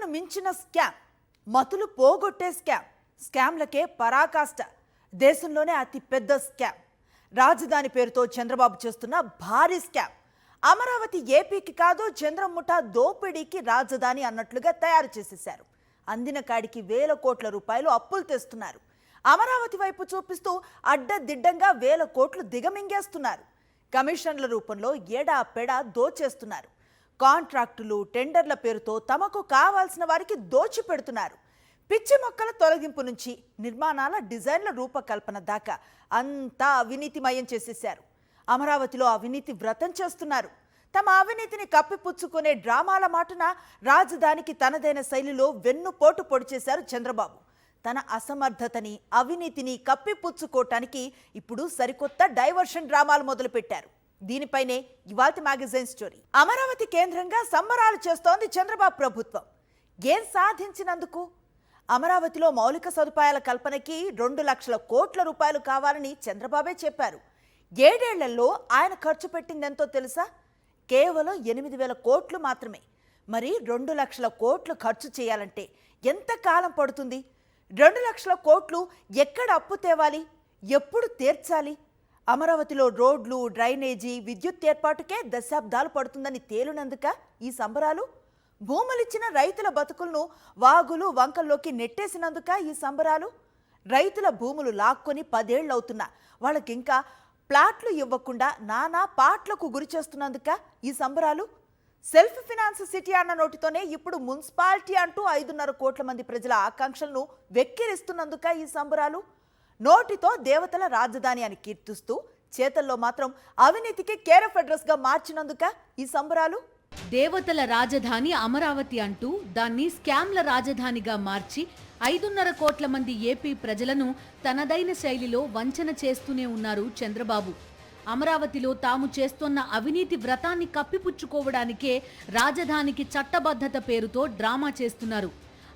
మత్తును మించిన స్కామ్, మతులు పోగొట్టే స్కామ్, స్కామ్లకే పరాకాష్ట. దేశంలోనే అతి పెద్ద స్కామ్. రాజధాని పేరుతో చంద్రబాబు చేస్తున్న భారీ స్కామ్. అమరావతి ఏపీకి కాదు, చంద్రం ముఠా దోపిడీకి రాజధాని అన్నట్లుగా తయారు చేసేశారు. అందిన కాడికి వేల కోట్ల రూపాయలు అప్పులు తెస్తున్నారు. అమరావతి వైపు చూపిస్తూ అడ్డదిడ్డంగా వేల కోట్లు దిగమింగేస్తున్నారు. కమిషన్ల రూపంలో ఏడా పెడా దోచేస్తున్నారు. కాంట్రాక్టులు, టెండర్ల పేరుతో తమకు కావాల్సిన వారికి దోచిపెడుతున్నారు. పిచ్చి మొక్కల తొలగింపు నుంచి నిర్మాణాల డిజైన్ల రూపకల్పన దాకా అంతా అవినీతిమయం చేసేశారు. అమరావతిలో అవినీతి వ్రతం చేస్తున్నారు. తమ అవినీతిని కప్పిపుచ్చుకునే డ్రామాల మాటున రాజధానికి తనదైన శైలిలో వెన్నుపోటు పొడిచేశారు చంద్రబాబు. తన అసమర్థతని, అవినీతిని కప్పిపుచ్చుకోవటానికి ఇప్పుడు సరికొత్త డైవర్షన్ డ్రామాలు మొదలుపెట్టారు. దీనిపైనే ఇవాల్టి మ్యాగజైన్ స్టోరీ. అమరావతి కేంద్రంగా సంబరాలు చేస్తోంది చంద్రబాబు ప్రభుత్వం. ఏం సాధించినందుకు? అమరావతిలో మౌలిక సదుపాయాల కల్పనకి 2 లక్షల కోట్ల రూపాయలు కావాలని చంద్రబాబే చెప్పారు. 7 ఏళ్లలో ఆయన ఖర్చు పెట్టిందెంతో తెలుసా? కేవలం 8,000 కోట్లు మాత్రమే. మరి 2 లక్షల కోట్లు ఖర్చు చేయాలంటే ఎంత కాలం పడుతుంది? 2 లక్షల కోట్లు ఎక్కడ అప్పు తేవాలి? ఎప్పుడు తీర్చాలి? అమరావతిలో రోడ్లు, డ్రైనేజీ, విద్యుత్ ఏర్పాటుకే దశాబ్దాలు పడుతుందని తేలినందుక ఈ సంబరాలు? భూములిచ్చిన రైతుల బతుకులను వాగులు, వంకల్లోకి నెట్టేసినందుక ఈ సంబరాలు? రైతుల భూములు లాక్కొని 10 ఏళ్లవుతున్నా వాళ్ళకింకా ప్లాట్లు ఇవ్వకుండా నానా పాట్లకు గురి చేస్తున్నందుక ఈ సంబరాలు? సెల్ఫ్ ఫినాన్స్ సిటీ అన్న నోటితోనే ఇప్పుడు మున్సిపాలిటీ అంటూ 5.5 కోట్ల మంది ప్రజల ఆకాంక్షలను వెక్కిరిస్తున్నందుక ఈ సంబరాలు? నోటితో దేవతల రాజధాని అని కీర్తిస్తూ చేతల్లో మాత్రం అవినీతికి కేర్ ఆఫ్ అడ్రస్ గా మార్చినందుక ఈ సంబరాలు? దేవతల రాజధాని అమరావతి అంటూ దాన్ని స్కామ్ల రాజధానిగా మార్చి 5.5 కోట్ల మంది ఏపీ ప్రజలను తనదైన శైలిలో వంచన చేస్తూనే ఉన్నారు చంద్రబాబు. అమరావతిలో తాము చేస్తున్న అవినీతి వ్రతాన్ని కప్పిపుచ్చుకోవడానికే రాజధానికి చట్టబద్ధత పేరుతో డ్రామా చేస్తున్నారు.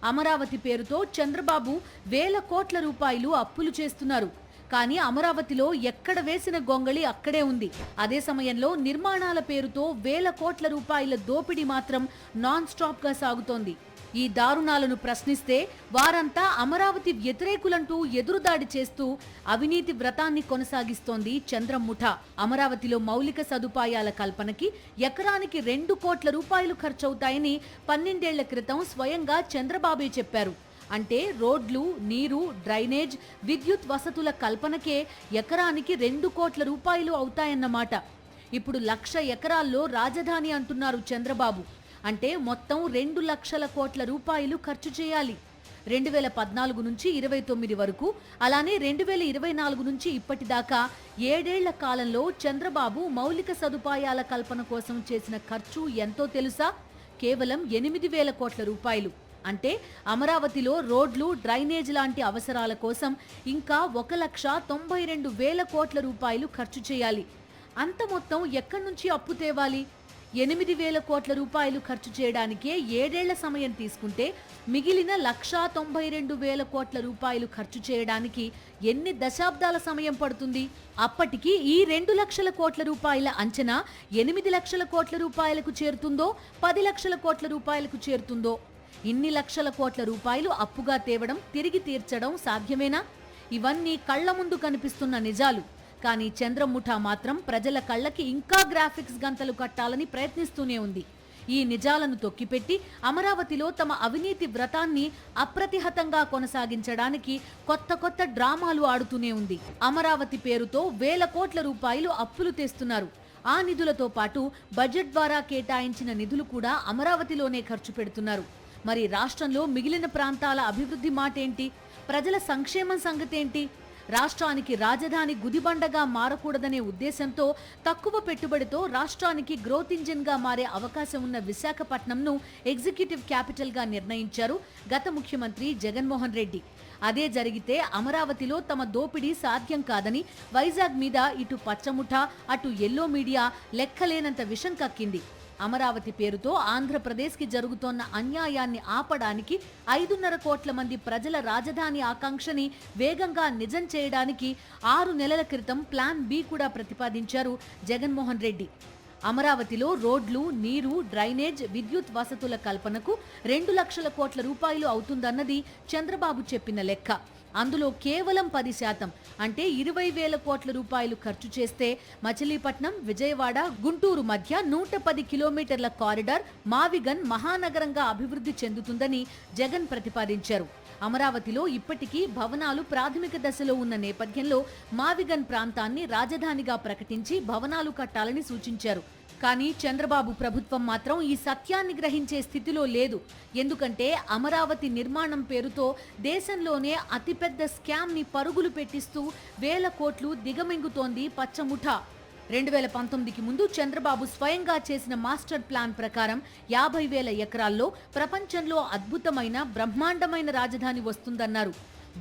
అమరావతి పేరుతో చంద్రబాబు వేల కోట్ల రూపాయలు అప్పులు చేస్తున్నారు. కానీ అమరావతిలో ఎక్కడ వేసిన గొంగళి అక్కడే ఉంది. అదే సమయంలో నిర్మాణాల పేరుతో వేల కోట్ల రూపాయల దోపిడీ మాత్రం నాన్ స్టాప్ గా సాగుతోంది. ఈ దారుణాలను ప్రశ్నిస్తే వారంతా అమరావతి వ్యతిరేకులంటూ ఎదురుదాడి చేస్తూ అవినీతి వ్రతాన్ని కొనసాగిస్తోంది చంద్రం ముఠా. అమరావతిలో మౌలిక సదుపాయాల కల్పనకి ఎకరానికి 2 కోట్ల రూపాయలు ఖర్చవుతాయని 12 ఏళ్ల క్రితం స్వయంగా చంద్రబాబే చెప్పారు. అంటే రోడ్లు, నీరు, డ్రైనేజ్, విద్యుత్ వసతుల కల్పనకే ఎకరానికి 2 కోట్ల రూపాయలు అవుతాయన్నమాట. ఇప్పుడు 1,00,000 ఎకరాల్లో రాజధాని అంటున్నారు చంద్రబాబు. అంటే మొత్తం 2 లక్షల కోట్ల రూపాయలు ఖర్చు చేయాలి. 2014 నుంచి 29 వరకు, అలానే 2024 నుంచి ఇప్పటిదాకా 7 ఏళ్ల కాలంలో చంద్రబాబు మౌలిక సదుపాయాల కల్పన కోసం చేసిన ఖర్చు ఎంతో తెలుసా? కేవలం 8,000 కోట్ల రూపాయలు. అంటే అమరావతిలో రోడ్లు, డ్రైనేజ్ లాంటి అవసరాల కోసం ఇంకా 1,92,000 కోట్ల రూపాయలు ఖర్చు చేయాలి. అంత మొత్తం ఎక్కడి నుంచి అప్పు తేవాలి? 8,000 కోట్ల రూపాయలు ఖర్చు చేయడానికే 7 ఏళ్ల సమయం తీసుకుంటే మిగిలిన 1,92,000 కోట్ల రూపాయలు ఖర్చు చేయడానికి ఎన్ని దశాబ్దాల సమయం పడుతుంది? అప్పటికి ఈ 2 లక్షల కోట్ల రూపాయల అంచనా 8 లక్షల కోట్ల రూపాయలకు చేరుతుందో, 10 లక్షల కోట్ల రూపాయలకు చేరుతుందో? ఇన్ని లక్షల కోట్ల రూపాయలు అప్పుగా తేవడం, తిరిగి తీర్చడం సాధ్యమేనా? ఇవన్నీ కళ్ల ముందు కనిపిస్తున్న నిజాలు. కానీ చంద్రం ముఠా మాత్రం ప్రజల కళ్ళకి ఇంకా గ్రాఫిక్స్ గంతలు కట్టాలని ప్రయత్నిస్తూనే ఉంది. ఈ నిజాలను తొక్కిపెట్టి అమరావతిలో తమ అవినీతి వ్రతాన్ని అప్రతిహతంగా కొనసాగించడానికి కొత్త డ్రామాలు ఆడుతూనే ఉంది. అమరావతి పేరుతో వేల కోట్ల రూపాయలు అప్పులు తెస్తున్నారు. ఆ నిధులతో పాటు బడ్జెట్ ద్వారా కేటాయించిన నిధులు కూడా అమరావతిలోనే ఖర్చు పెడుతున్నారు. మరి రాష్ట్రంలో మిగిలిన ప్రాంతాల అభివృద్ధి మాటేంటి? ప్రజల సంక్షేమం సంగతేంటి? రాష్ట్రానికి రాజధాని గుదిబండగా మారకూడదనే ఉద్దేశంతో తక్కువ పెట్టుబడితో రాష్ట్రానికి గ్రోత్ ఇంజిన్ గా మారే అవకాశం ఉన్న విశాఖపట్నంను ఎగ్జిక్యూటివ్ క్యాపిటల్ గా నిర్ణయించారు గత ముఖ్యమంత్రి జగన్మోహన్ రెడ్డి. అదే జరిగితే అమరావతిలో తమ దోపిడీ సాధ్యం కాదని వైజాగ్ మీద ఇటు పచ్చముఠ, అటు ఎల్లో మీడియా లెక్కలేనంత విషం కక్కింది. అమరావతి పేరుతో ఆంధ్రప్రదేశ్కి జరుగుతోన్న అన్యాయాన్ని ఆపడానికి 5.5 కోట్ల మంది ప్రజల రాజధాని ఆకాంక్షని వేగంగా నిజం చేయడానికి 6 నెలల క్రితం ప్లాన్ బి కూడా ప్రతిపాదించారు జగన్మోహన్ రెడ్డి. అమరావతిలో రోడ్లు, నీరు, డ్రైనేజ్, విద్యుత్ వసతుల కల్పనకు 2 లక్షల కోట్ల రూపాయలు అవుతుందన్నది చంద్రబాబు చెప్పిన లెక్క. అందులో కేవలం 10% అంటే 20,000 కోట్ల రూపాయలు ఖర్చు చేస్తే మచిలీపట్నం, విజయవాడ, గుంటూరు మధ్య 110 కిలోమీటర్ల కారిడార్ మావిగన్ మహానగరంగా అభివృద్ధి చెందుతుందని జగన్ ప్రతిపాదించారు. అమరావతిలో ఇప్పటికీ భవనాలు ప్రాథమిక దశలో ఉన్న నేపథ్యంలో మావిగన్ ప్రాంతాన్ని రాజధానిగా ప్రకటించి భవనాలు కట్టాలని సూచించారు. కానీ చంద్రబాబు ప్రభుత్వం మాత్రం ఈ సత్యాన్ని గ్రహించే స్థితిలో లేదు. ఎందుకంటే అమరావతి నిర్మాణం పేరుతో దేశంలోనే అతిపెద్ద స్కామ్ ని పరుగులు పెట్టిస్తూ 1,000 కోట్లు దిగమింగుతోంది పచ్చముఠా. 2019కి ముందు చంద్రబాబు స్వయంగా చేసిన మాస్టర్ ప్లాన్ ప్రకారం 50,000 ఎకరాల్లో ప్రపంచంలో అద్భుతమైన బ్రహ్మాండమైన రాజధాని వస్తుందన్నారు.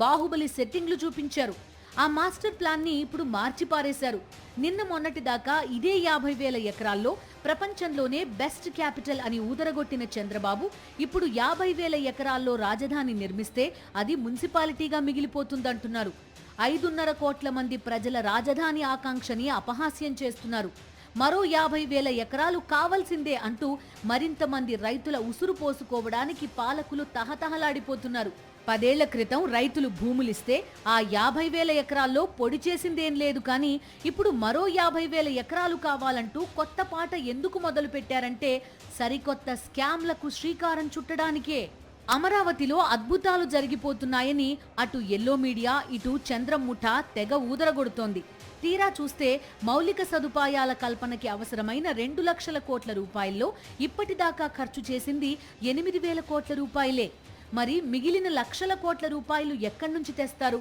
బాహుబలి సెట్టింగ్లు చూపించారు. ఆ మాస్టర్ ప్లాన్ ని ఇప్పుడు మార్చిపారేశారు. నిన్న మొన్నటి దాకా ఇదే 50,000 ఎకరాల్లో ప్రపంచంలోనే బెస్ట్ క్యాపిటల్ అని ఊదరగొట్టిన చంద్రబాబు ఇప్పుడు 50,000 ఎకరాల్లో రాజధాని నిర్మిస్తే అది మున్సిపాలిటీగా మిగిలిపోతుందంటున్నారు. 5.5 కోట్ల మంది ప్రజల రాజధాని ఆకాంక్షని అపహాస్యం చేస్తున్నారు. మరో 50,000 ఎకరాలు కావాల్సిందే అంటూ మరింత మంది రైతుల ఉసురు పోసుకోవడానికి పాలకులు తహతహలాడిపోతున్నారు. 10 ఏళ్ల క్రితం రైతులు భూములిస్తే ఆ 50,000 ఎకరాల్లో పొడి చేసిందేం లేదు. కానీ ఇప్పుడు మరో 50,000 ఎకరాలు కావాలంటూ కొత్త పాట ఎందుకు మొదలు పెట్టారంటే సరికొత్త స్కామ్లకు శ్రీకారం చుట్టడానికే. అమరావతిలో అద్భుతాలు జరిగిపోతున్నాయని అటు ఎల్లో మీడియా, ఇటు చంద్రం ముఠా తెగ ఊదరగొడుతోంది. తీరా చూస్తే మౌలిక సదుపాయాల కల్పనకి అవసరమైన 2 లక్షల కోట్ల రూపాయల్లో ఇప్పటిదాకా ఖర్చు చేసింది 8,000 కోట్ల రూపాయలే. మరి మిగిలిన లక్షల కోట్ల రూపాయలు ఎక్కడి నుంచి తెస్తారు?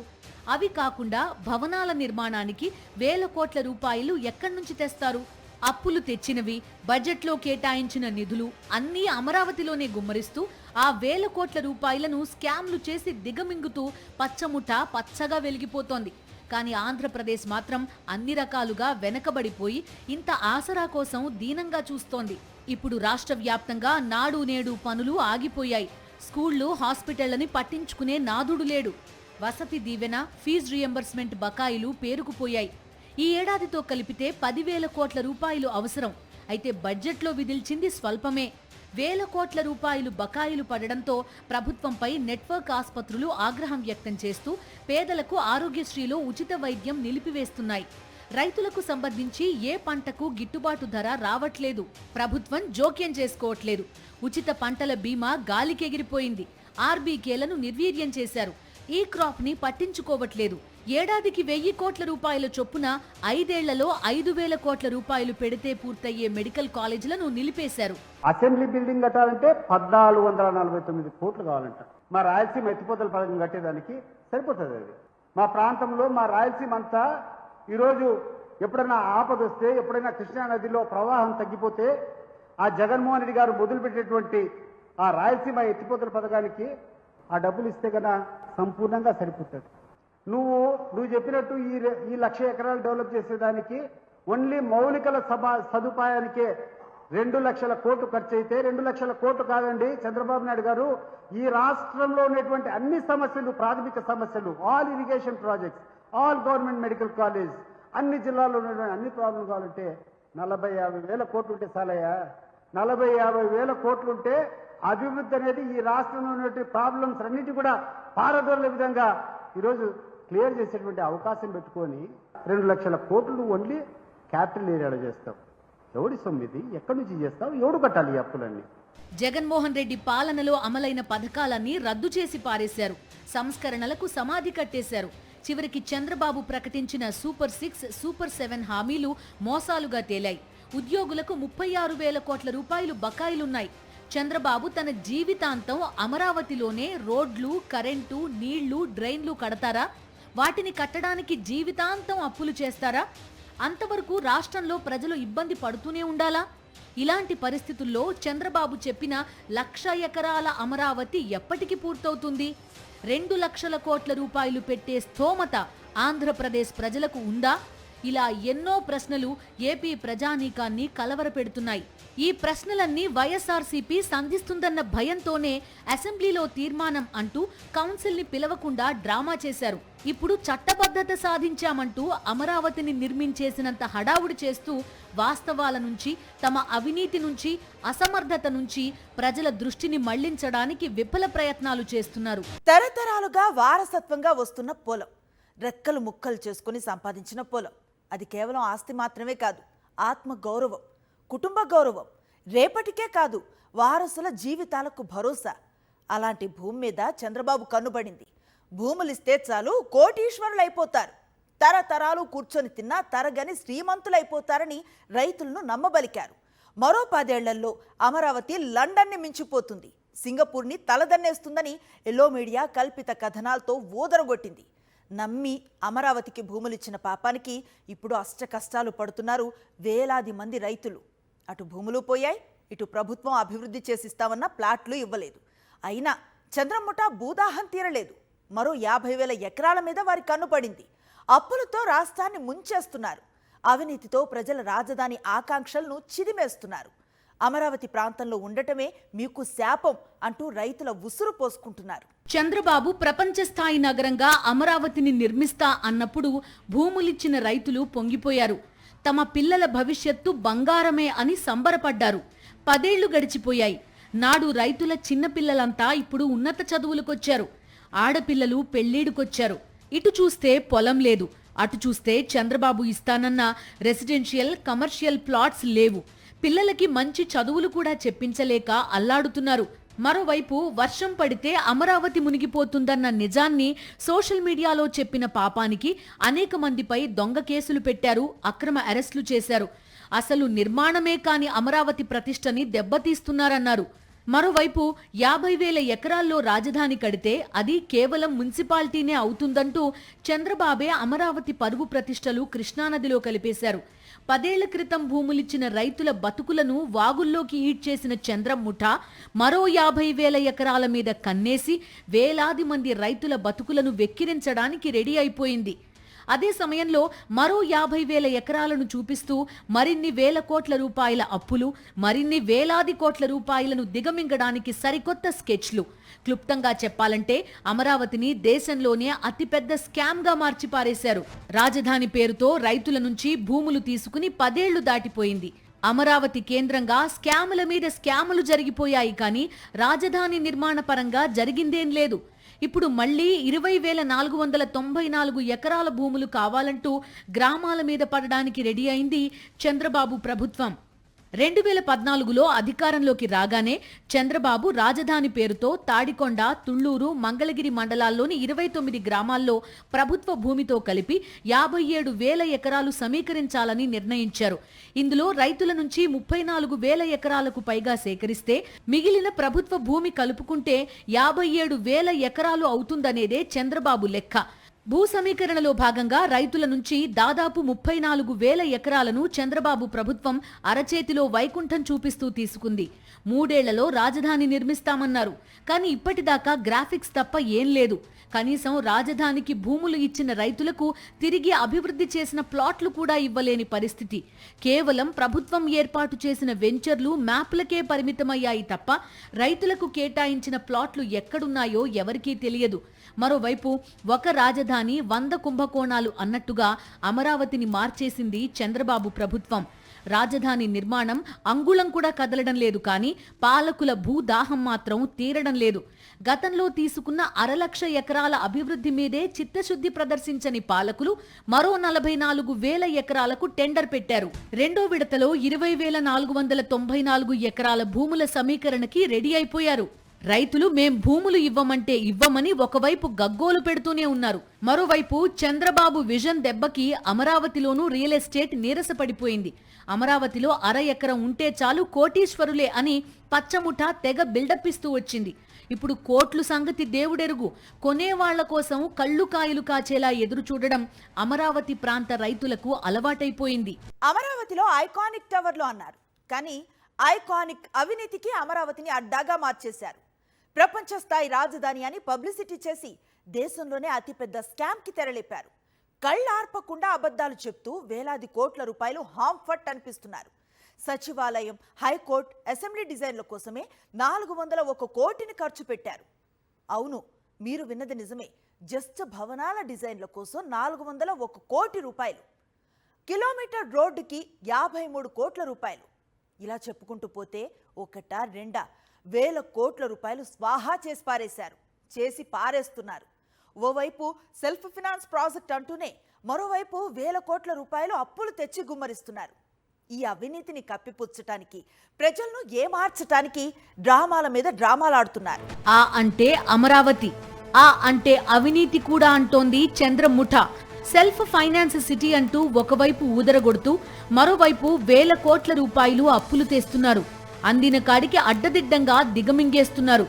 అవి కాకుండా భవనాల నిర్మాణానికి 1,000 కోట్ల రూపాయలు ఎక్కడి నుంచి తెస్తారు? అప్పులు తెచ్చినవి, బడ్జెట్లో కేటాయించిన నిధులు అన్నీ అమరావతిలోనే గుమ్మరిస్తూ ఆ 1,000 కోట్ల రూపాయలను స్కామ్లు చేసి దిగమింగుతూ పచ్చముఠ పచ్చగా వెలిగిపోతోంది. కానీ ఆంధ్రప్రదేశ్ మాత్రం అన్ని రకాలుగా వెనకబడిపోయి ఇంత ఆసరా కోసం దీనంగా చూస్తోంది. ఇప్పుడు రాష్ట్ర వ్యాప్తంగా నాడు నేడు పనులు ఆగిపోయాయి. స్కూళ్లు, హాస్పిటళ్లని పట్టించుకునే నాదుడు లేడు. వసతి దీవెన, ఫీజు రియంబర్స్మెంట్ బకాయిలు పేరుకుపోయాయి. ఈ ఏడాదితో కలిపితే 10,000 కోట్ల రూపాయలు అవసరం. అయితే బడ్జెట్లో విధిల్చింది స్వల్పమే. 1,000 కోట్ల రూపాయలు బకాయిలు పడడంతో ప్రభుత్వంపై నెట్వర్క్ ఆస్పత్రులు ఆగ్రహం వ్యక్తం చేస్తూ పేదలకు ఆరోగ్యశ్రీలో ఉచిత వైద్యం నిలిపివేస్తున్నాయి. రైతులకు సంబంధించి ఏ పంటకు గిట్టుబాటు ధర రావట్లేదు. ప్రభుత్వం జోక్యం చేసుకోవట్లేదు. ఉచిత పంటల బీమా గాలికెగిరిపోయింది. ఆర్బీకేలను నిర్వీర్యం చేశారు. ఈ క్రాప్ ని పట్టించుకోవట్లేదు. ఏడాదికి 1,000 కోట్ల రూపాయల చొప్పున 5 ఏళ్లలో 5,000 కోట్ల రూపాయలు పెడితే పూర్తయ్యే మెడికల్ కాలేజీలను నిలిపేశారు. అసెంబ్లీ బిల్డింగ్ కట్టాలంటే 1,449 కోట్లు కావాలంట. మా రాయలసీమ ఎత్తిపోతల పథకం కట్టేదానికి సరిపోతుంది. అది మా ప్రాంతంలో మా రాయలసీమ అంతా ఈరోజు ఎప్పుడైనా ఆపద వస్తే, ఎప్పుడైనా కృష్ణా నదిలో ప్రవాహం తగ్గిపోతే ఆ జగన్మోహన్ రెడ్డి గారు మొదలుపెట్టేటువంటి ఆ రాయలసీమ ఎత్తిపోతల పథకానికి ఆ డబ్బులు ఇస్తే కన్నా సంపూర్ణంగా సరిపోతుంది. నువ్వు చెప్పినట్టు ఈ 1,00,000 ఎకరాలు డెవలప్ చేసేదానికి ఓన్లీ మౌలికల సదుపాయానికే 2 లక్షల కోట్లు ఖర్చు అయితే 2 లక్షల కోట్లు కాదండి చంద్రబాబు నాయుడు గారు. ఈ రాష్ట్రంలో ఉన్నటువంటి అన్ని సమస్యలు, ప్రాథమిక సమస్యలు, all irrigation projects, all government medical college, అన్ని జిల్లాల్లో ఉన్నటువంటి అన్ని ప్రాబ్లం కావాలంటే 40,000-50,000 కోట్లు ఉంటే చాలయ్యా. 40,000-50,000 కోట్లు ఉంటే అభివృద్ధి అనేది ఈ రాష్ట్రంలో ఉన్నటువంటి ప్రాబ్లమ్స్ అన్నిటి కూడా పారదోలే విధంగా ఈరోజు క్లియర్ చేసేటువంటి అవకాశం పెట్టుకొని 2 లక్షల కోట్లు ఓన్లీ క్యాపిటల్ ఏరియాలో చేస్తావు. ఎవడి సొమ్మిది? ఎక్కడి నుంచి చేస్తావు? ఎవడు కట్టాలి ఈ అప్పులన్నీ? జగన్మోహన్ రెడ్డి పాలనలో అమలైన పథకాలన్నీ రద్దు చేసి పారేశారు. సంస్కరణలకు సమాధి కట్టేశారు. చివరికి చంద్రబాబు ప్రకటించిన సూపర్ 6, సూపర్ 7 హామీలు మోసాలుగా తేలాయి. ఉద్యోగులకు 36,000 కోట్ల రూపాయలు బకాయిలున్నాయి. చంద్రబాబు తన జీవితాంతం అమరావతిలోనే రోడ్లు, కరెంటు, నీళ్లు, డ్రైన్లు కడతారా? వాటిని కట్టడానికి జీవితాంతం అప్పులు చేస్తారా? అంతవరకు రాష్ట్రంలో ప్రజలు ఇబ్బంది పడుతూనే ఉండాలా? ఇలాంటి పరిస్థితుల్లో చంద్రబాబు చెప్పిన 1,00,000 ఎకరాల అమరావతి ఎప్పటికి పూర్తవుతుంది? 2 లక్షల కోట్ల రూపాయలు పెట్టే స్థోమత ఆంధ్రప్రదేశ్ ప్రజలకు ఉందా? ఇలా ఎన్నో ప్రశ్నలు ఏపీ ప్రజానీకాన్ని కలవరపెడుతున్నాయి. ఈ ప్రశ్నలన్నీ వైఎస్ఆర్సీపీ సంధిస్తుందన్న భయంతోనే అసెంబ్లీలో తీర్మానం అంటూ కౌన్సిల్ని పిలవకుండా డ్రామా చేశారు. ఇప్పుడు చట్టబద్ధత సాధించామంటూ అమరావతిని నిర్మించేసినంత హడావుడి చేస్తూ వాస్తవాల నుంచి, తమ అవినీతి నుంచి, అసమర్థత నుంచి ప్రజల దృష్టిని మళ్లించడానికి విఫల ప్రయత్నాలు చేస్తున్నారు. తరతరాలుగా వారసత్వంగా వస్తున్న పొలం, రెక్కలు ముక్కలు చేసుకుని సంపాదించిన పొలం, అది కేవలం ఆస్తి మాత్రమే కాదు, ఆత్మ గౌరవం, కుటుంబ గౌరవం, రేపటికే కాదు వారసుల జీవితాలకు భరోసా. అలాంటి భూమి మీద చంద్రబాబు కన్నుబడింది. భూములిస్తే చాలు కోటీశ్వరులైపోతారు, తరతరాలు కూర్చొని తిన్నా తరగని శ్రీమంతులైపోతారని రైతులను నమ్మబలికారు. మరో 10 ఏళ్లలో అమరావతి లండన్ని మించిపోతుంది, సింగపూర్ని తలదన్నేస్తుందని ఎల్లో మీడియా కల్పిత కథనాలతో ఊదరగొట్టింది. నమ్మి అమరావతికి భూములిచ్చిన పాపానికి ఇప్పుడు అష్ట కష్టాలు పడుతున్నారు వేలాది మంది రైతులు. అటు భూములు పోయాయి, ఇటు ప్రభుత్వం అభివృద్ధి చేసిస్తామన్న ప్లాట్లు ఇవ్వలేదు. అయినా చంద్రముఠ భూదాహం తీరలేదు. మరో 50,000 ఎకరాల మీద వారి కన్నుపడింది. అప్పులతో రాష్ట్రాన్ని ముంచేస్తున్నారు. అవినీతితో ప్రజల రాజధాని ఆకాంక్షలను చిదిమేస్తున్నారు. అమరావతి ప్రాంతంలో ఉండటమే మీకు శాపం అంటూ రైతుల ఉసురు పోసుకుంటున్నారు. చంద్రబాబు ప్రపంచ స్థాయి నగరంగా అమరావతిని నిర్మిస్తా అన్నప్పుడు భూములిచ్చిన రైతులు పొంగిపోయారు. తమ పిల్లల భవిష్యత్తు బంగారమే అని సంబరపడ్డారు. 10 ఏళ్లు గడిచిపోయాయి. నాడు రైతుల చిన్నపిల్లలంతా ఇప్పుడు ఉన్నత చదువులకొచ్చారు. ఆడపిల్లలు పెళ్లిడుకొచ్చారు. ఇటు చూస్తే పొలం లేదు, అటు చూస్తే చంద్రబాబు ఇస్తానన్న రెసిడెన్షియల్, కమర్షియల్ ప్లాట్స్ లేవు. పిల్లలకి మంచి చదువులు కూడా చెప్పించలేక అల్లాడుతున్నారు. మరోవైపు వర్షం పడితే అమరావతి మునిగిపోతుందన్న నిజాన్ని సోషల్ మీడియాలో చెప్పిన పాపానికి అనేక మందిపై దొంగ కేసులు పెట్టారు, అక్రమ అరెస్టులు చేశారు. అసలు నిర్మాణమే కాని అమరావతి ప్రతిష్టని దెబ్బతీస్తున్నారన్నారు. మరోవైపు 50,000 ఎకరాల్లో రాజధాని కడితే అది కేవలం మున్సిపాలిటీనే అవుతుందంటూ చంద్రబాబే అమరావతి పరువు ప్రతిష్టలు కృష్ణానదిలో కలిపేశారు. 10 ఏళ్ల క్రితం భూములిచ్చిన రైతుల బతుకులను వాగుల్లోకి ఈడ్చేసిన చంద్రముఠ మరో 50,000 ఎకరాల మీద కన్నేసి వేలాది మంది రైతుల బతుకులను వెక్కిరించడానికి రెడీ అయిపోయింది. అదే సమయంలో మరో 50,000 ఎకరాలను చూపిస్తూ మరిన్ని వేల కోట్ల రూపాయల అప్పులు, మరిన్ని వేలాది కోట్ల రూపాయలను దిగమింగడానికి సరికొత్త స్కెచ్లు. క్లుప్తంగా చెప్పాలంటే అమరావతిని దేశంలోనే అతిపెద్ద స్కామ్ గా మార్చి పారేశారు. రాజధాని పేరుతో రైతుల నుంచి భూములు తీసుకుని 10 ఏళ్లు దాటిపోయింది. అమరావతి కేంద్రంగా స్కాముల మీద స్కాములు జరిగిపోయాయి, కానీ రాజధాని నిర్మాణ పరంగా జరిగిందేం లేదు. ఇప్పుడు మళ్లీ 20,494 ఎకరాల భూములు కావాలంటూ గ్రామాల మీద పడడానికి రెడీ అయింది చంద్రబాబు ప్రభుత్వం. 2014లో అధికారంలోకి రాగానే చంద్రబాబు రాజధాని పేరుతో తాడికొండ, తుళ్లూరు, మంగళగిరి మండలాల్లోని 29 గ్రామాల్లో ప్రభుత్వ భూమితో కలిపి 57,000 ఎకరాలు సమీకరించాలని నిర్ణయించారు. ఇందులో రైతుల నుంచి 34,000 ఎకరాలకు పైగా సేకరిస్తే మిగిలిన ప్రభుత్వ భూమి కలుపుకుంటే 57,000 ఎకరాలు అవుతుందనేదే చంద్రబాబు లెక్క. భూ సమీకరణలో భాగంగా రైతుల నుంచి దాదాపు 34,000 ఎకరాలను చంద్రబాబు ప్రభుత్వం అరచేతిలో వైకుంఠం చూపిస్తూ తీసుకుంది. 3 ఏళ్లలో రాజధాని నిర్మిస్తామన్నారు, కానీ ఇప్పటిదాకా గ్రాఫిక్స్ తప్ప ఏం లేదు. కనీసం రాజధానికి భూములు ఇచ్చిన రైతులకు తిరిగి అభివృద్ధి చేసిన ప్లాట్లు కూడా ఇవ్వలేని పరిస్థితి. కేవలం ప్రభుత్వం ఏర్పాటు చేసిన వెంచర్లు, మ్యాప్లకే పరిమితమయ్యాయి తప్ప రైతులకు కేటాయించిన ప్లాట్లు ఎక్కడున్నాయో ఎవరికీ తెలియదు. మరోవైపు ఒక రాజధాని 100 కుంభకోణాలు అన్నట్టుగా అమరావతిని మార్చేసింది చంద్రబాబు ప్రభుత్వం. రాజధాని నిర్మాణం అంగుళం కూడా కదలడం లేదు, కానీ పాలకుల భూదాహం మాత్రం తీరడం లేదు. గతంలో తీసుకున్న 1,00,000 ఎకరాల అభివృద్ధి మీదే చిత్తశుద్ధి ప్రదర్శించని పాలకులు మరో 44,000 ఎకరాలకు టెండర్ పెట్టారు. రెండో విడతలో 20,494 ఎకరాల భూముల సమీకరణకి రెడీ అయిపోయారు. రైతులు మేం భూములు ఇవ్వమంటే ఇవ్వమని ఒకవైపు గగ్గోలు పెడుతూనే ఉన్నారు. మరోవైపు చంద్రబాబు విజన్ దెబ్బకి అమరావతిలోనూ రియల్ ఎస్టేట్ నీరసపడిపోయింది. అమరావతిలో 1/2 ఎకరం ఉంటే చాలు కోటీశ్వరులే అని పచ్చముఠ తెగ బిల్డప్ ఇస్తూ వచ్చింది. ఇప్పుడు కోట్లు సంగతి దేవుడెరుగు. కొనేవాళ్ల కోసం కళ్ళు కాయలు కాచేలా ఎదురు చూడడం అమరావతి ప్రాంత రైతులకు అలవాటైపోయింది. అమరావతిలో ఐకానిక్ టవర్లు అన్నారు, కానీ ఐకానిక్ అవినీతికి అమరావతిని అడ్డాగా మార్చేశారు. ప్రపంచ స్థాయి రాజధాని అని పబ్లిసిటీ చేసి దేశంలోనే అతిపెద్ద స్కామ్ కి తెరలేపారు. కళ్ళార్పకుండా అబద్ధాలు చెప్తూ వేలాది కోట్ల రూపాయలు హాంఫట్ అనిపిస్తున్నారు. సచివాలయం, హైకోర్టు, అసెంబ్లీ డిజైన్ల కోసమే 401 కోటిని ఖర్చు పెట్టారు. అవును, మీరు విన్నది నిజమే. జస్ట్ భవనాల డిజైన్ల కోసం 401 కోటి రూపాయలు. కిలోమీటర్ రోడ్డుకి 53 కోట్ల రూపాయలు. ఇలా చెప్పుకుంటూ పోతే ఒకటా రెండా వేల కోట్ల రూపాయలు స్వాహా చేసి పారేస్తున్నారు. ఓవైపు సెల్ఫ్ ఫినాన్స్ ప్రాజెక్ట్ అంటూనే మరోవైపు వేల కోట్ల రూపాయలు అప్పులు తెచ్చి గుమ్మరిస్తున్నారు. ఈ అవినీతిని కప్పిపుచ్చటానికి, ప్రజలను ఏమార్చటానికి డ్రామాల మీద డ్రామాలాడుతున్నారు. ఆ అంటే అమరావతి, ఆ అంటే అవినీతి కూడా అంటోంది చంద్రముఠ. సెల్ఫ్ ఫైనాన్స్ సిటీ అంటూ ఒకవైపు ఊదరగొడుతూ మరోవైపు వేల కోట్ల రూపాయలు అప్పులు తెస్తున్నారు. అందిన కాడికి అడ్డదిడ్డంగా దిగమింగేస్తున్నారు.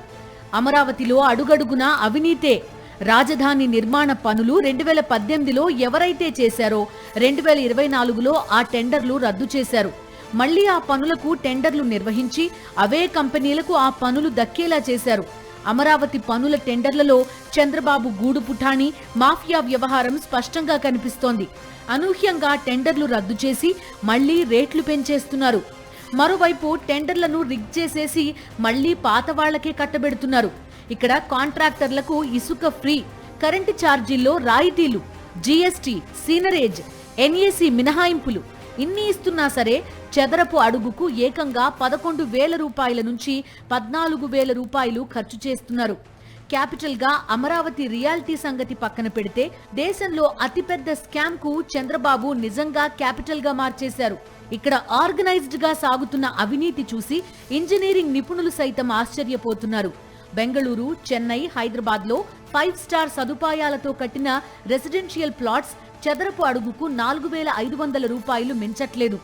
అమరావతిలో అడుగడుగునా అవినీతే. రాజధాని నిర్మాణ పనులు 2018లో ఎవరైతే చేశారో 2024లో ఆ టెండర్లు రద్దు చేశారు. మళ్లీ ఆ పనులకు టెండర్లు నిర్వహించి అవే కంపెనీలకు ఆ పనులు దక్కేలా చేశారు. అమరావతి పనుల టెండర్లలో చంద్రబాబు గూడు పుఠాణి, మాఫియా వ్యవహారం స్పష్టంగా కనిపిస్తోంది. అనూహ్యంగా టెండర్లు రద్దు చేసి మళ్లీ రేట్లు పెంచేస్తున్నారు. మరోవైపు టెండర్లను రిగ్ చేసేసి మళ్లీ పాత వాళ్లకే కట్టబెడుతున్నారు. ఇక్కడ కాంట్రాక్టర్లకు ఇసుక ఫ్రీ, కరెంటు ఛార్జీల్లో రాయితీలు, జీఎస్టీ, సీనరేజ్, ఎన్ఏసీ మినహాయింపులు ఇన్ని ఇస్తున్నా సరే చదరపు అడుగుకు ఏకంగా 11,000 రూపాయల నుంచి 14,000 రూపాయలు ఖర్చు చేస్తున్నారు. క్యాపిటల్ గా అమరావతి రియాలిటీ సంగతి పక్కన పెడితే దేశంలో అతిపెద్ద స్కామ్ కు చంద్రబాబు నిజంగా క్యాపిటల్ గా మార్చేశారు. ఇక్కడ ఆర్గనైజ్డ్ గా సాగుతున్న అవినీతి చూసి ఇంజనీరింగ్ నిపుణులు సైతం ఆశ్చర్యపోతున్నారు. బెంగళూరు, చెన్నై, హైదరాబాద్ లో 5 స్టార్ సదుపాయాలతో కట్టిన రెసిడెన్షియల్ ప్లాట్స్ చదరపు అడుగుకు 4,500 రూపాయలు మించట్లేదు.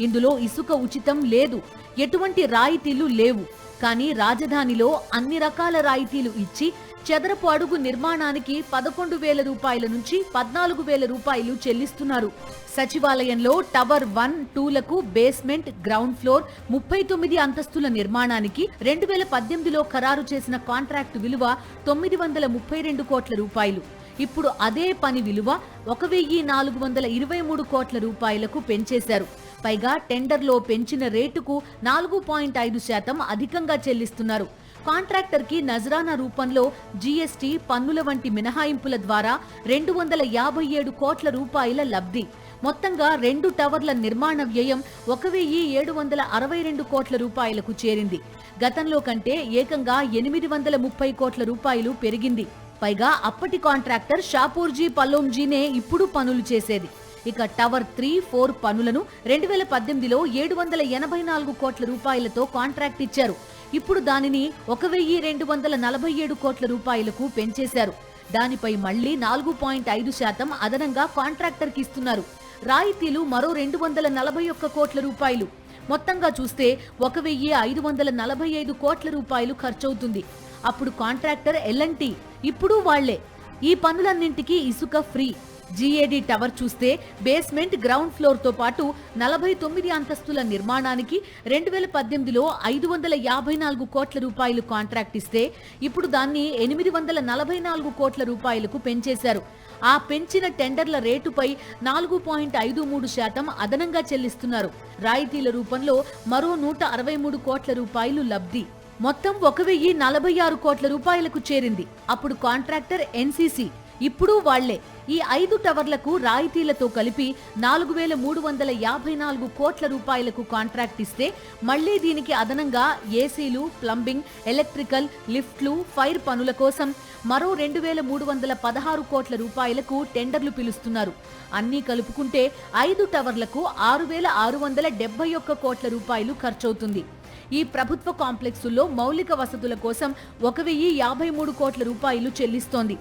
ఇందులో ఇసుక ఉచితం లేదు, ఎటువంటి రాయితీలు లేవు. కానీ రాజధానిలో అన్ని రకాల రాయితీలు ఇచ్చి చదరపు అడుగు నిర్మాణానికి 11,000 రూపాయల నుంచి 14,000 రూపాయలు చెల్లిస్తున్నారు. సచివాలయంలో టవర్ 1, 2లకు బేస్మెంట్, గ్రౌండ్ ఫ్లోర్ 39 అంతస్తుల నిర్మాణానికి 2018లో ఖరారు చేసిన కాంట్రాక్టు విలువ 932 కోట్ల రూపాయలు. ఇప్పుడు అదే పని విలువ 1,423 కోట్ల రూపాయలకు పెంచేశారు. పైగా టెండర్లో పెంచిన రేటుకు 4.5% అధికంగా చెల్లిస్తున్నారు. కాంట్రాక్టర్ కి నజరానా రూపంలో జీఎస్టీ, పన్నుల వంటి మినహాయింపుల ద్వారా 257 కోట్ల రూపాయల లబ్ధి. మొత్తంగా 2 టవర్ల నిర్మాణ వ్యయం 1,762 కోట్ల రూపాయలకు చేరింది. గతంలో కంటే ఏకంగా 830 కోట్ల రూపాయలు పెరిగింది. పైగా అప్పటి కాంట్రాక్టర్ షాపూర్జీ పల్లోంజీనే ఇప్పుడు పనులు చేసేది. ఇక టవర్ 3, 4 పనులను 2018లో 784 కోట్ల రూపాయలతో కాంట్రాక్ట్ ఇచ్చారు. ఇప్పుడు దానిని 1,247 కోట్ల రూపాయలకు పెంచేశారు. దానిపై మళ్లీ 4.5% అదనంగా కాంట్రాక్టర్కి ఇస్తున్నారు. రాయితీలు మరో 241 కోట్ల రూపాయలు. మొత్తంగా చూస్తే 1,545 కోట్ల రూపాయలు ఖర్చవుతుంది. అప్పుడు కాంట్రాక్టర్ ఎల్ఎన్టీ, ఇప్పుడు వాళ్లే. ఈ పనులన్నింటికీ ఇసుక ఫ్రీ. జీఏడీ టవర్ చూస్తే బేస్మెంట్, గ్రౌండ్ ఫ్లోర్ తో పాటు 49 అంతస్తుల నిర్మాణానికి 2018లో 554 కోట్ల రూపాయలు కాంట్రాక్ట్ ఇస్తే ఇప్పుడు దాన్ని 844 కోట్ల రూపాయలకు పెంచేశారు. ఆ పెంచిన టెండర్ల రేటుపై 4.53% అదనంగా చెల్లిస్తున్నారు. రాయితీల రూపంలో మరో 163 కోట్ల రూపాయలు లబ్ధి. మొత్తం 1,046 కోట్ల రూపాయలకు చేరింది. అప్పుడు కాంట్రాక్టర్ ఎన్సీసీ, ఇప్పుడు వాళ్లే. ఈ 5 టవర్లకు రాయితీలతో కలిపి 4,354 కోట్ల రూపాయలకు కాంట్రాక్ట్ ఇస్తే మళ్లీ దీనికి అదనంగా ఏసీలు, ప్లంబింగ్, ఎలక్ట్రికల్, లిఫ్ట్లు, ఫైర్ పనుల కోసం మరో 2,316 కోట్ల రూపాయలకు టెండర్లు పిలుస్తున్నారు. అన్నీ కలుపుకుంటే 5 టవర్లకు 6,671 కోట్ల రూపాయలు ఖర్చవుతుంది. ఈ ప్రభుత్వ కాంప్లెక్సుల్లో మౌలిక వసతుల కోసం 1,053 కోట్ల రూపాయలు చెల్లిస్తోంది.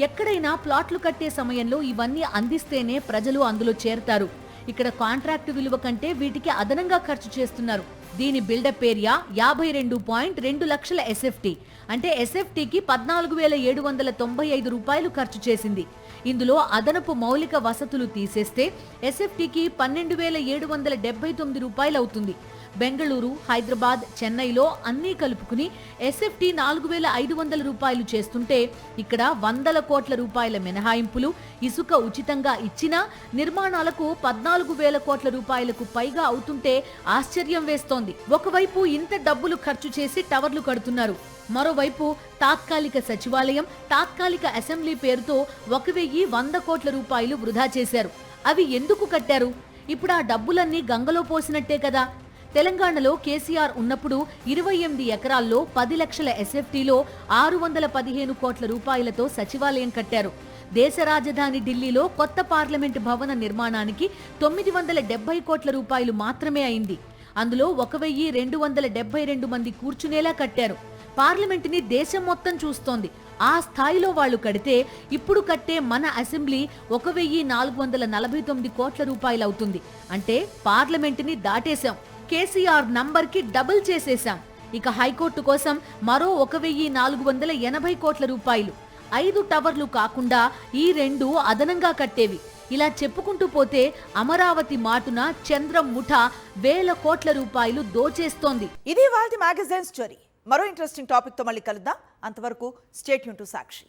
ఎక్కడైనా ప్లాట్లు కట్టే సమయంలో ఇవన్నీ అందిస్తేనే ప్రజలు అందులో చేరతారు. ఇక్కడ కాంట్రాక్టు విలువ కంటే వీటికి అదనంగా ఖర్చు చేస్తున్నారు. దీని బిల్డప్ ఏరియా 52.2 లక్షల ఎస్ఎఫ్టీ. అంటే ఎస్ఎఫ్టీకి 14,795 రూపాయలు ఖర్చు చేసింది. ఇందులో అదనపు మౌలిక వసతులు తీసేస్తే ఎస్ఎఫ్టీకి 12,779 రూపాయలు అవుతుంది. బెంగళూరు, హైదరాబాద్, చెన్నైలో అన్నీ కలుపుకుని ఎస్ఎఫ్టీ 4,500 రూపాయలు చేస్తుంటే ఇక్కడ 100 కోట్ల రూపాయల మినహాయింపులు, ఇసుక ఉచితంగా ఇచ్చినా నిర్మాణాలకు 14,000 కోట్ల రూపాయలకు పైగా అవుతుంటే ఆశ్చర్యం వేస్తోంది. ఒకవైపు ఇంత డబ్బులు ఖర్చు చేసి టవర్లు కడుతున్నారు, మరోవైపు తాత్కాలిక సచివాలయం, తాత్కాలిక అసెంబ్లీ పేరుతో 1,100 కోట్ల రూపాయలు వృధా చేశారు. అవి ఎందుకు కట్టారు? ఇప్పుడు ఆ డబ్బులన్నీ గంగలో పోసినట్టే కదా. తెలంగాణలో కేసీఆర్ ఉన్నప్పుడు 28 ఎకరాల్లో 10 లక్షల ఎస్ఎఫ్టీలో 615 కోట్ల రూపాయలతో సచివాలయం కట్టారు. దేశ రాజధాని ఢిల్లీలో కొత్త పార్లమెంటు భవన నిర్మాణానికి 970 కోట్ల రూపాయలు మాత్రమే అయింది. అందులో 1,272 మంది కూర్చునేలా కట్టారు. పార్లమెంటుని దేశం మొత్తం చూస్తోంది. ఆ స్థాయిలో వాళ్లు కడితే ఇప్పుడు కట్టే మన అసెంబ్లీ 1,449 కోట్ల రూపాయలు అవుతుంది. అంటే పార్లమెంటుని దాటేశాం. కేసీఆర్ నంబర్కి డబుల్ చేసేశాం. ఇక హైకోర్టు కోసం మరో 1,480 కోట్ల రూపాయలు. 5 టవర్లు కాకుండా ఈ 2 అదనంగా కట్టేవి. ఇలా చెప్పుకుంటూ పోతే అమరావతి మాటున చంద్రం ముఠా 1,000 కోట్ల రూపాయలు దోచేస్తోంది. ఇది వాళ్ళ మ్యాగజైన్ స్టోరీ. మరో ఇంట్రెస్టింగ్ టాపిక్ తో మళ్ళీ కలుద్దాం. అంతవరకు స్టే ట్యూన్ టు సాక్షి.